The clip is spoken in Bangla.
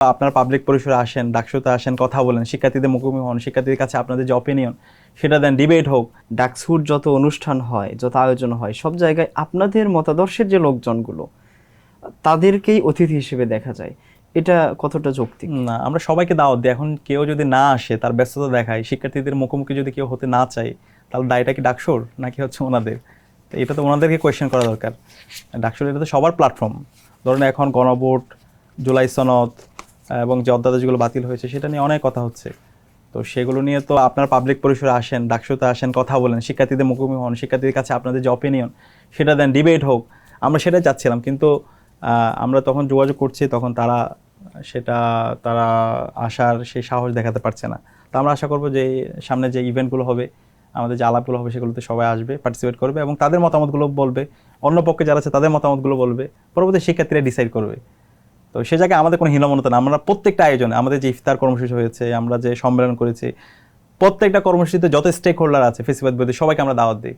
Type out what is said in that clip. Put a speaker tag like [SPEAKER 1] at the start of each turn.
[SPEAKER 1] আপনার পাবলিক পরিসরে আসেন, ডাকসুতে আসেন, কথা বলেন, শিক্ষার্থীদের মুখোমুখি হন, শিক্ষার্থীদের কাছে আপনাদের যে অপিনিয়ন সেটা দেন, ডিবেট হোক।
[SPEAKER 2] ডাকসুর যত অনুষ্ঠান হয়, যত আয়োজন হয়, সব জায়গায় আপনাদের মতাদর্শের যে লোকজনগুলো তাদেরকেই অতিথি হিসেবে দেখা যায়। এটা কতটা যৌক্তিক?
[SPEAKER 1] না, আমরা সবাইকে দাওয়াত দিই। এখন কেউ যদি না আসে, তার ব্যস্ততা দেখায়, শিক্ষার্থীদের মুখোমুখি যদি কেউ হতে না চায়, তাহলে দায়টা কি ডাকসুর নাকি হচ্ছে ওনাদের? তো এটা তো ওনাদেরকে কোয়েশ্চেন করা দরকার। ডাকসুর এটা তো সবার প্ল্যাটফর্ম। ধরুন এখন গণভোট, জুলাই সনদ এবং যে অধ্যাদেশগুলো বাতিল হয়েছে সেটা নিয়ে অনেক কথা হচ্ছে। তো সেগুলো নিয়ে তো আপনার পাবলিক পরিসরে আসেন, ডাকসুতে আসেন, কথা বলেন, শিক্ষার্থীদের মুখোমুখি হন, শিক্ষার্থীদের কাছে আপনাদের যে অপিনিয়ন সেটা দেন, ডিবেট হোক। আমরা সেটাই চাচ্ছিলাম, কিন্তু আমরা তখন যোগাযোগ করছি, তখন তারা আসার সেই সাহস দেখাতে পারছে না। তো আমরা আশা করবো যে সামনে যে ইভেন্টগুলো হবে, আমাদের যে আলাপগুলো হবে, সেগুলোতে সবাই আসবে, পার্টিসিপেট করবে এবং তাদের মতামতগুলো বলবে, অন্য পক্ষে যারা আছে তাদের মতামতগুলো বলবে, পরবর্তী শিক্ষার্থীরা ডিসাইড করবে। তো সে জায়গায় আমাদের কোনো হীনমন্যতা না। আমরা প্রত্যেকটা আয়োজনে, আমাদের যে ইফতার কর্মসূচি হয়েছে, আমরা যে সম্মেলন করেছি, প্রত্যেকটা কর্মসূচিতে যত স্টেক হোল্ডার আছে ফেসিবাদ বিরোধী, সবাইকে আমরা দাওয়াত দিই।